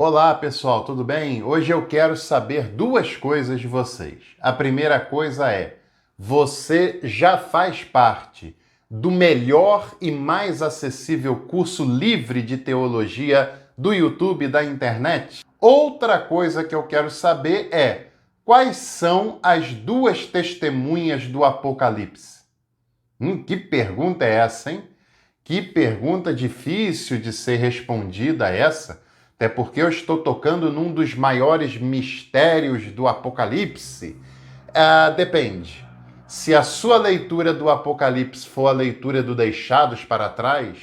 Olá pessoal, tudo bem? Hoje eu quero saber duas coisas de vocês. A primeira coisa é: você já faz parte do melhor e mais acessível curso livre de teologia do YouTube e da internet? Outra coisa que eu quero saber é: quais são as duas testemunhas do Apocalipse? Que pergunta é essa, hein? Que pergunta difícil de ser respondida essa, até porque eu estou tocando num dos maiores mistérios do Apocalipse. Depende. Se a sua leitura do Apocalipse for a leitura do Deixados para Trás,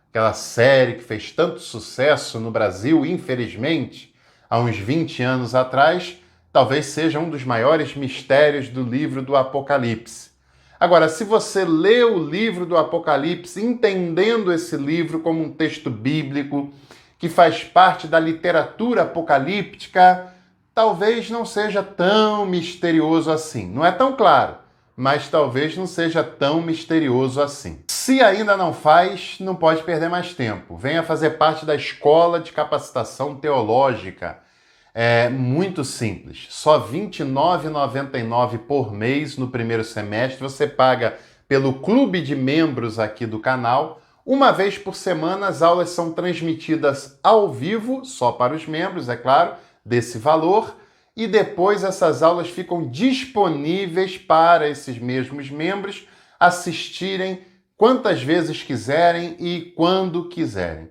aquela série que fez tanto sucesso no Brasil, infelizmente, há uns 20 anos atrás, talvez seja um dos maiores mistérios do livro do Apocalipse. Agora, se você lê o livro do Apocalipse entendendo esse livro como um texto bíblico, que faz parte da literatura apocalíptica, talvez não seja tão misterioso assim. Não é tão claro, mas talvez não seja tão misterioso assim. Se ainda não faz, não pode perder mais tempo. Venha fazer parte da Escola de Capacitação Teológica. É muito simples, só R$ 29,99 por mês no primeiro semestre. Você paga pelo clube de membros aqui do canal. Uma vez por semana as aulas são transmitidas ao vivo, só para os membros, é claro, desse valor. E depois essas aulas ficam disponíveis para esses mesmos membros assistirem quantas vezes quiserem e quando quiserem.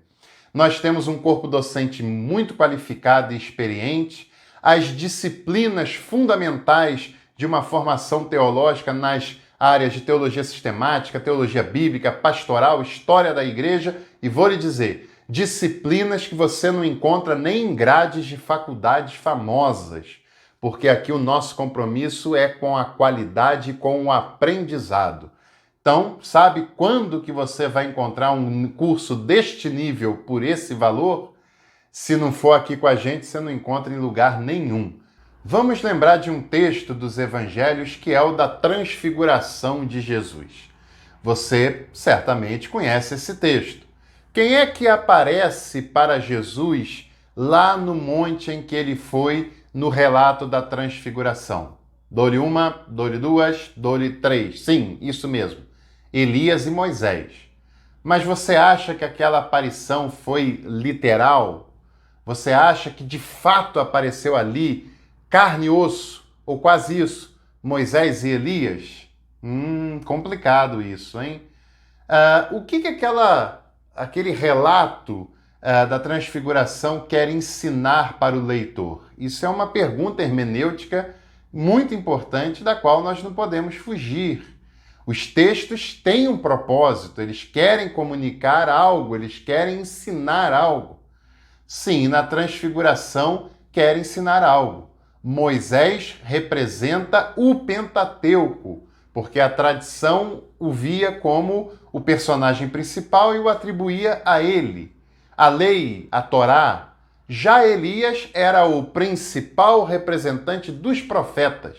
Nós temos um corpo docente muito qualificado e experiente. As disciplinas fundamentais de uma formação teológica nas áreas de teologia sistemática, teologia bíblica, pastoral, história da igreja e vou lhe dizer, disciplinas que você não encontra nem em grades de faculdades famosas, porque aqui o nosso compromisso é com a qualidade e com o aprendizado. Então, sabe quando que você vai encontrar um curso deste nível por esse valor? Se não for aqui com a gente, você não encontra em lugar nenhum. Vamos lembrar de um texto dos evangelhos que é o da transfiguração de Jesus. Você certamente conhece esse texto. Quem é que aparece para Jesus lá no monte em que ele foi no relato da transfiguração? Dou-lhe uma, dou-lhe duas, dou-lhe três. Sim, isso mesmo. Elias e Moisés. Mas você acha que aquela aparição foi literal? Você acha que de fato apareceu ali, carne e osso, ou quase isso, Moisés e Elias? Complicado isso, hein? O que aquele relato da transfiguração quer ensinar para o leitor? Isso é uma pergunta hermenêutica muito importante, da qual nós não podemos fugir. Os textos têm um propósito, eles querem comunicar algo, eles querem ensinar algo. Sim, na transfiguração quer ensinar algo. Moisés representa o Pentateuco, porque a tradição o via como o personagem principal e o atribuía a ele. A lei, a Torá. Já Elias era o principal representante dos profetas.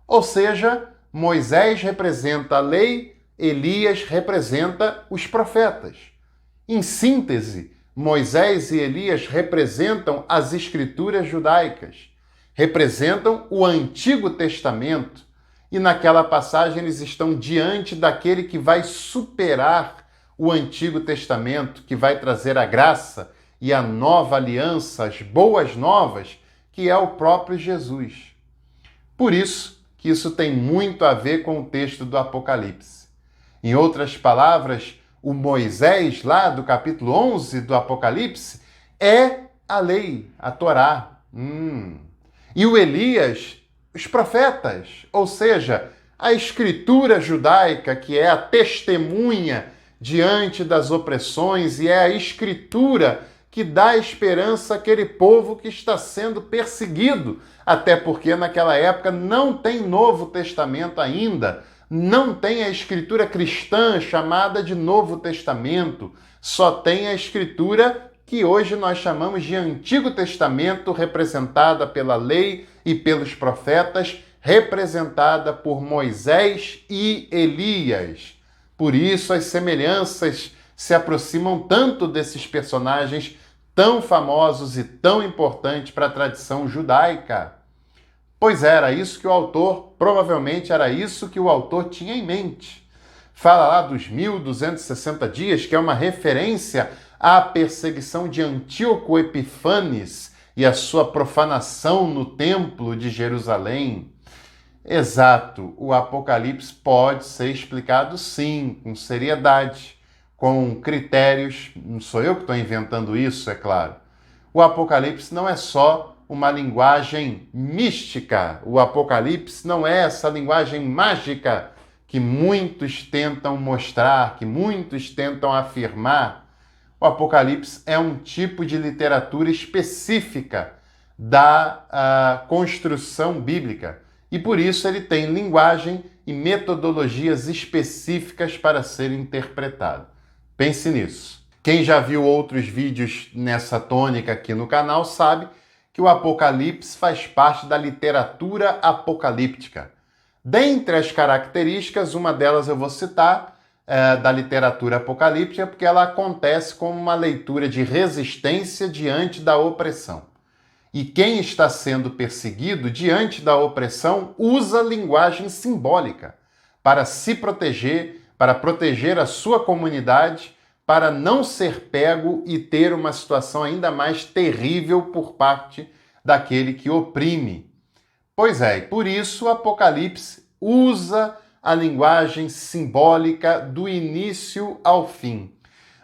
Ou seja, Moisés representa a lei, Elias representa os profetas. Em síntese, Moisés e Elias representam as escrituras judaicas, representam o Antigo Testamento, e naquela passagem eles estão diante daquele que vai superar o Antigo Testamento, que vai trazer a graça e a nova aliança, as boas novas, que é o próprio Jesus. Por isso que isso tem muito a ver com o texto do Apocalipse. Em outras palavras, o Moisés, lá do capítulo 11 do Apocalipse, é a lei, a Torá. E o Elias, os profetas, ou seja, a escritura judaica, que é a testemunha diante das opressões e é a escritura que dá esperança àquele povo que está sendo perseguido, até porque naquela época não tem Novo Testamento ainda, não tem a escritura cristã chamada de Novo Testamento, só tem a escritura que hoje nós chamamos de Antigo Testamento, representada pela lei e pelos profetas, representada por Moisés e Elias. Por isso as semelhanças se aproximam tanto desses personagens tão famosos e tão importantes para a tradição judaica? Pois era isso que o autor, provavelmente era isso que o autor tinha em mente. Fala lá dos 1260 dias, que é uma referência à perseguição de Antíoco Epifanes e a sua profanação no templo de Jerusalém. Exato, o Apocalipse pode ser explicado sim, com seriedade, com critérios, não sou eu que estou inventando isso, é claro. O Apocalipse não é só uma linguagem mística, o Apocalipse não é essa linguagem mágica que muitos tentam mostrar, que muitos tentam afirmar. O Apocalipse é um tipo de literatura específica da construção bíblica e por isso ele tem linguagem e metodologias específicas para ser interpretado. Pense nisso. Quem já viu outros vídeos nessa tônica aqui no canal sabe que o Apocalipse faz parte da literatura apocalíptica. Dentre as características, uma delas eu vou citar, da literatura apocalíptica, porque ela acontece como uma leitura de resistência diante da opressão. E quem está sendo perseguido diante da opressão usa linguagem simbólica para se proteger, para proteger a sua comunidade, para não ser pego e ter uma situação ainda mais terrível por parte daquele que oprime. Pois é, e por isso o Apocalipse usa a linguagem simbólica do início ao fim.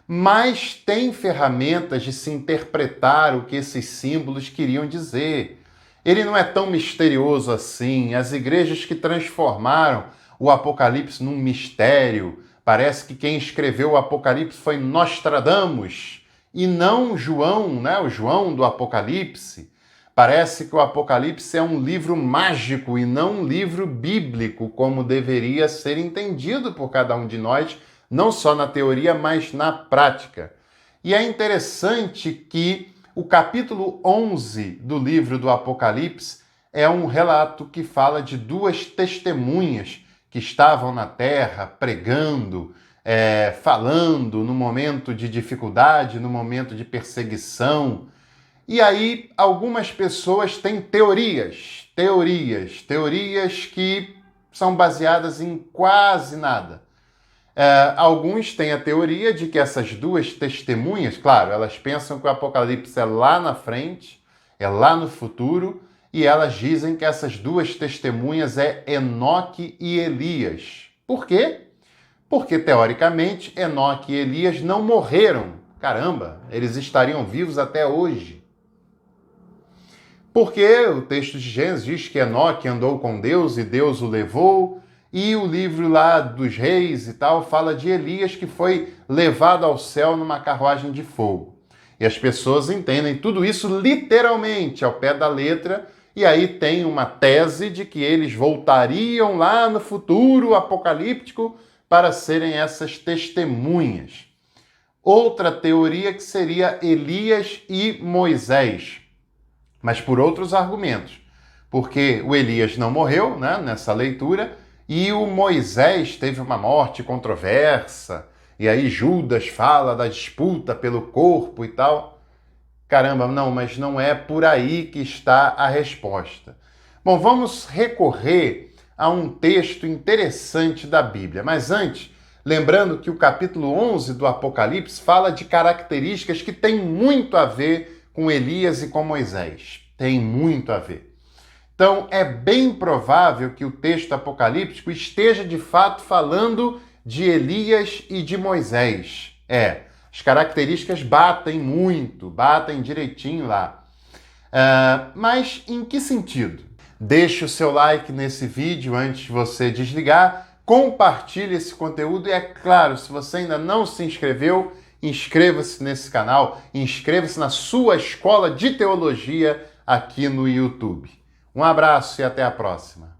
Mas tem ferramentas de se interpretar o que esses símbolos queriam dizer. Ele não é tão misterioso assim. As igrejas que transformaram o Apocalipse num mistério, parece que quem escreveu o Apocalipse foi Nostradamus e não João, né? O João do Apocalipse. Parece que o Apocalipse é um livro mágico e não um livro bíblico, como deveria ser entendido por cada um de nós, não só na teoria, mas na prática. E é interessante que o capítulo 11 do livro do Apocalipse é um relato que fala de duas testemunhas que estavam na terra pregando, falando no momento de dificuldade, no momento de perseguição. E aí algumas pessoas têm teorias que são baseadas em quase nada. Alguns têm a teoria de que essas duas testemunhas, claro, elas pensam que o Apocalipse é lá na frente, é lá no futuro, e elas dizem que essas duas testemunhas é Enoque e Elias. Por quê? Porque, teoricamente, Enoque e Elias não morreram. Caramba, eles estariam vivos até hoje. Porque o texto de Gênesis diz que Enoque andou com Deus e Deus o levou, e o livro lá dos reis e tal fala de Elias que foi levado ao céu numa carruagem de fogo. E as pessoas entendem tudo isso literalmente, ao pé da letra, e aí tem uma tese de que eles voltariam lá no futuro apocalíptico para serem essas testemunhas. Outra teoria que seria Elias e Moisés, mas por outros argumentos, porque o Elias não morreu, né, nessa leitura, e o Moisés teve uma morte controversa, e aí Judas fala da disputa pelo corpo e tal. Caramba, não, mas não é por aí que está a resposta. Bom, vamos recorrer a um texto interessante da Bíblia, mas antes, lembrando que o capítulo 11 do Apocalipse fala de características que têm muito a ver com Elias e com Moisés. Tem muito a ver. Então, é bem provável que o texto apocalíptico esteja, de fato, falando de Elias e de Moisés. As características batem muito, batem direitinho lá. Mas em que sentido? Deixe o seu like nesse vídeo antes de você desligar, compartilhe esse conteúdo e, é claro, se você ainda não se inscreveu, inscreva-se nesse canal, inscreva-se na sua escola de teologia aqui no YouTube. Um abraço e até a próxima.